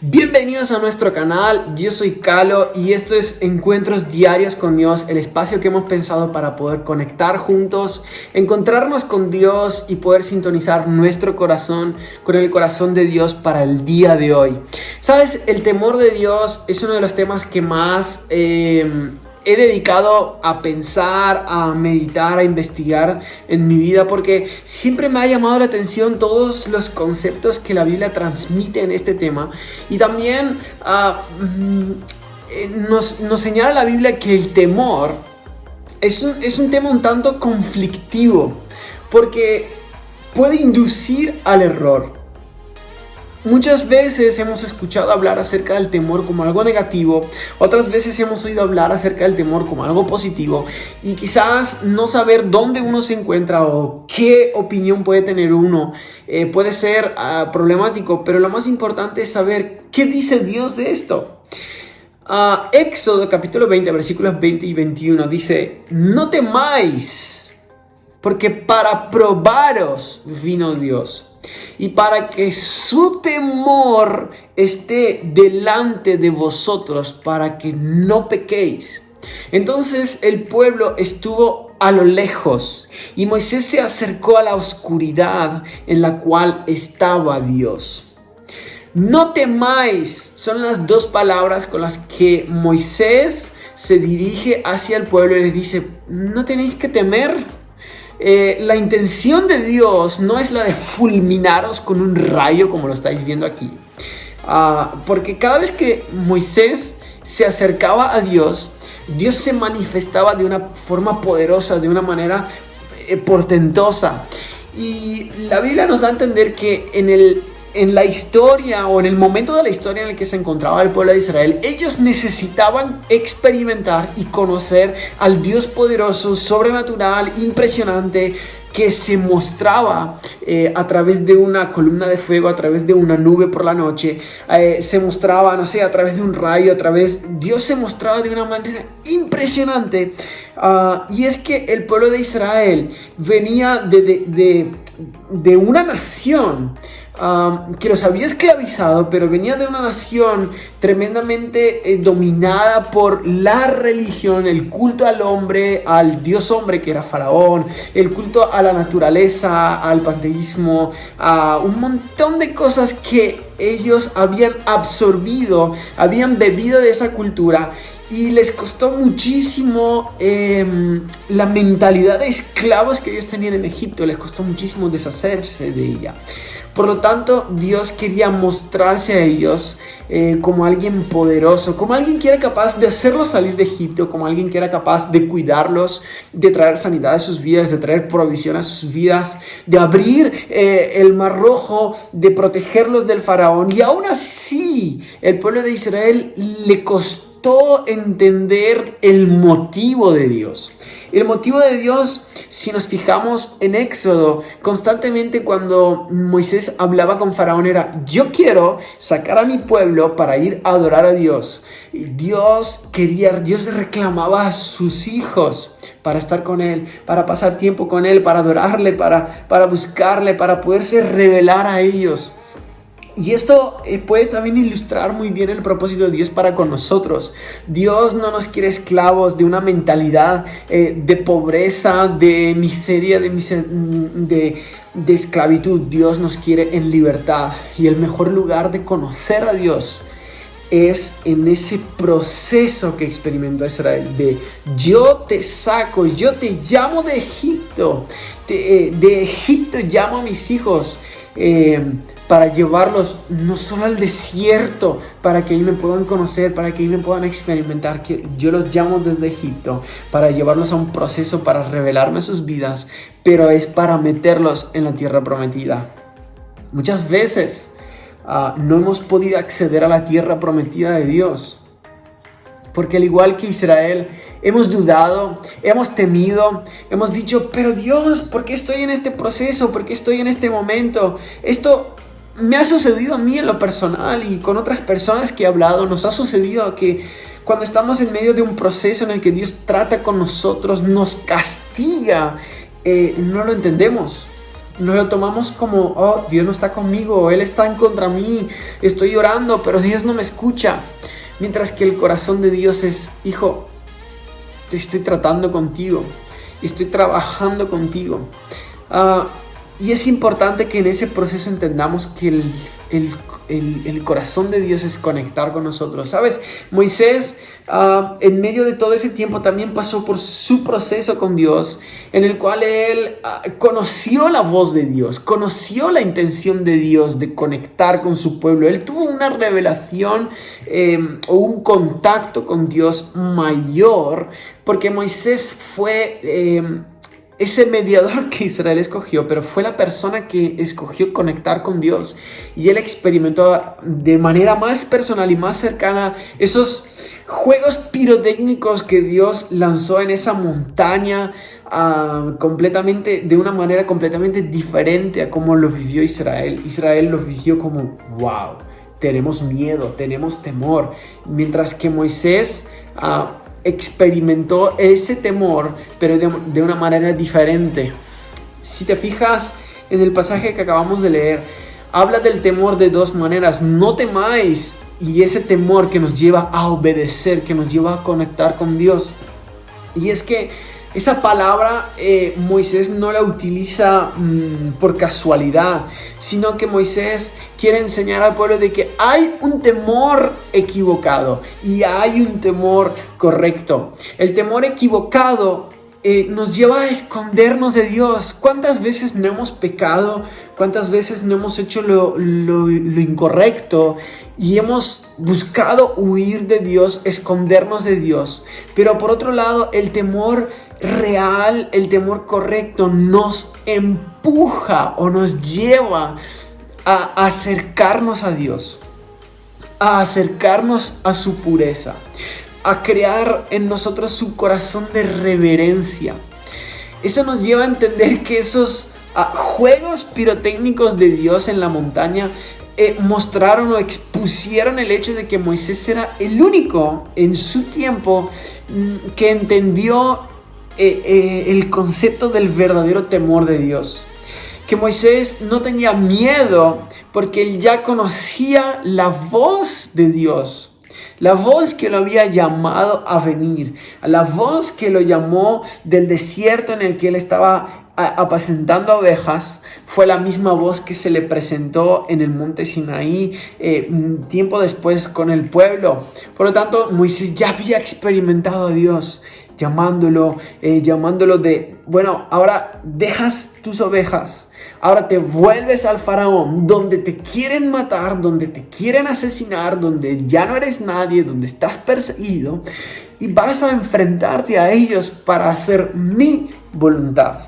Bienvenidos a nuestro canal, yo soy Calo y esto es Encuentros Diarios con Dios, el espacio que hemos pensado para poder conectar juntos, encontrarnos con Dios y poder sintonizar nuestro corazón con el corazón de Dios para el día de hoy. ¿Sabes? El temor de Dios es uno de los temas que más he dedicado a pensar, a meditar, a investigar en mi vida, porque siempre me ha llamado la atención todos los conceptos que la Biblia transmite en este tema. Y también nos señala la Biblia que el temor es un tema un tanto conflictivo, porque puede inducir al error. Muchas veces hemos escuchado hablar acerca del temor como algo negativo, otras veces hemos oído hablar acerca del temor como algo positivo, y quizás no saber dónde uno se encuentra o qué opinión puede tener uno puede ser problemático, pero lo más importante es saber qué dice Dios de esto. Éxodo capítulo 20, versículos 20 y 21 dice: no temáis, porque para probaros vino Dios, y para que su temor esté delante de vosotros, para que no pequéis. Entonces el pueblo estuvo a lo lejos y Moisés se acercó a la oscuridad en la cual estaba Dios. No temáis son las dos palabras con las que Moisés se dirige hacia el pueblo y les dice: no tenéis que temer. La intención de Dios no es la de fulminaros con un rayo como lo estáis viendo aquí, porque cada vez que Moisés se acercaba a Dios, Dios se manifestaba de una forma poderosa, de una manera portentosa. Y la Biblia nos da a entender que en la historia o en el momento de la historia en el que se encontraba el pueblo de Israel, ellos necesitaban experimentar y conocer al Dios poderoso, sobrenatural, impresionante, que se mostraba a través de una columna de fuego, a través de una nube por la noche, se mostraba, no sé, a través de un rayo, Dios se mostraba de una manera impresionante. Y es que el pueblo de Israel venía de una nación que los había esclavizado, pero venía de una nación tremendamente dominada por la religión, el culto al hombre, al dios hombre que era Faraón, el culto a la naturaleza, al panteísmo, a un montón de cosas que ellos habían absorbido, habían bebido de esa cultura. Y les costó muchísimo la mentalidad de esclavos que ellos tenían en Egipto. Les costó muchísimo deshacerse de ella. Por lo tanto, Dios quería mostrarse a ellos como alguien poderoso, como alguien que era capaz de hacerlos salir de Egipto, como alguien que era capaz de cuidarlos, de traer sanidad a sus vidas, de traer provisión a sus vidas, de abrir el Mar Rojo, de protegerlos del faraón. Y aún así, el pueblo de Israel le costó entender el motivo de Dios. El motivo de Dios, si nos fijamos en Éxodo, constantemente cuando Moisés hablaba con Faraón era: yo quiero sacar a mi pueblo para ir a adorar a Dios. Y Dios reclamaba a sus hijos para estar con Él, para pasar tiempo con Él, para adorarle, para buscarle, para poderse revelar a ellos. Y esto puede también ilustrar muy bien el propósito de Dios para con nosotros. Dios no nos quiere esclavos de una mentalidad de pobreza, de miseria, de esclavitud. Dios nos quiere en libertad. Y el mejor lugar de conocer a Dios es en ese proceso que experimentó Israel de: yo te saco, yo te llamo de Egipto, de Egipto llamo a mis hijos, para llevarlos no solo al desierto, para que ahí me puedan conocer, para que ahí me puedan experimentar, que yo los llamo desde Egipto, para llevarlos a un proceso, para revelarme sus vidas, pero es para meterlos en la tierra prometida. Muchas veces no hemos podido acceder a la tierra prometida de Dios, porque al igual que Israel, hemos dudado, hemos temido, hemos dicho: pero Dios, ¿por qué estoy en este proceso? ¿Por qué estoy en este momento? Esto me ha sucedido a mí en lo personal y con otras personas que he hablado. Nos ha sucedido que cuando estamos en medio de un proceso en el que Dios trata con nosotros, nos castiga, no lo entendemos. nos lo tomamos como, oh, Dios no está conmigo, Él está en contra mí, estoy orando, pero Dios no me escucha. Mientras que el corazón de Dios es, hijo, te estoy tratando contigo, estoy trabajando contigo. Y es importante que en ese proceso entendamos que el corazón de Dios es conectar con nosotros. ¿Sabes? Moisés, en medio de todo ese tiempo, también pasó por su proceso con Dios, en el cual él conoció la voz de Dios, conoció la intención de Dios de conectar con su pueblo. Él tuvo una revelación o un contacto con Dios mayor, porque Moisés fue ese mediador que Israel escogió, pero fue la persona que escogió conectar con Dios. Y él experimentó de manera más personal y más cercana esos juegos pirotécnicos que Dios lanzó en esa montaña, de una manera completamente diferente a como lo vivió Israel. Israel lo vivió como, wow, tenemos miedo, tenemos temor. Mientras que Moisés experimentó ese temor, pero de una manera diferente. Si te fijas en el pasaje que acabamos de leer, habla del temor de dos maneras: no temáis, y ese temor que nos lleva a obedecer, que nos lleva a conectar con Dios. Y es que esa palabra Moisés no la utiliza por casualidad, sino que Moisés quiere enseñar al pueblo de que hay un temor equivocado y hay un temor correcto. El temor equivocado nos lleva a escondernos de Dios. ¿Cuántas veces no hemos pecado? ¿Cuántas veces no hemos hecho lo incorrecto? Y hemos buscado huir de Dios, escondernos de Dios. Pero por otro lado, el temor real, el temor correcto, nos empuja o nos lleva a acercarnos a Dios, a acercarnos a su pureza, a crear en nosotros su corazón de reverencia. Eso nos lleva a entender que esos juegos pirotécnicos de Dios en la montaña mostraron o expusieron el hecho de que Moisés era el único en su tiempo que entendió el concepto del verdadero temor de Dios. Que Moisés no tenía miedo porque él ya conocía la voz de Dios, la voz que lo había llamado a venir, la voz que lo llamó del desierto en el que él estaba apacentando ovejas. Fue la misma voz que se le presentó en el monte Sinaí un tiempo después con el pueblo. Por lo tanto, Moisés ya había experimentado a Dios llamándolo de, bueno, ahora dejas tus ovejas, ahora te vuelves al faraón, donde te quieren matar, donde te quieren asesinar, donde ya no eres nadie, donde estás perseguido, y vas a enfrentarte a ellos para hacer mi voluntad.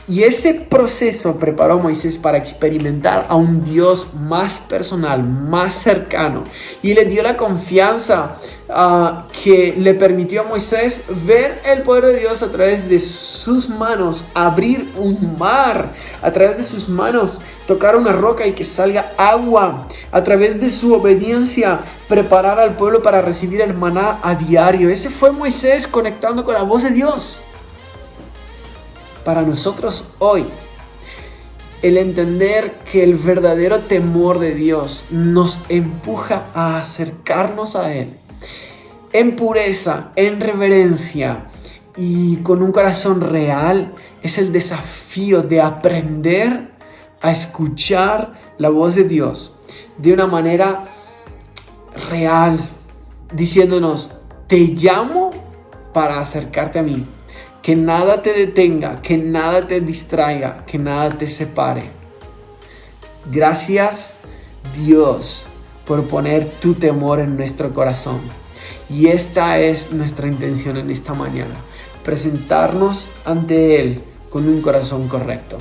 Y ese proceso preparó a Moisés para experimentar a un Dios más personal, más cercano. Y le dio la confianza que le permitió a Moisés ver el poder de Dios a través de sus manos, abrir un mar, a través de sus manos tocar una roca y que salga agua, a través de su obediencia preparar al pueblo para recibir el maná a diario. Ese fue Moisés conectando con la voz de Dios. Para nosotros hoy, el entender que el verdadero temor de Dios nos empuja a acercarnos a Él en pureza, en reverencia y con un corazón real, es el desafío de aprender a escuchar la voz de Dios de una manera real, diciéndonos: te llamo para acercarte a mí. Que nada te detenga, que nada te distraiga, que nada te separe. Gracias, Dios, por poner tu temor en nuestro corazón. Y esta es nuestra intención en esta mañana: presentarnos ante Él con un corazón correcto.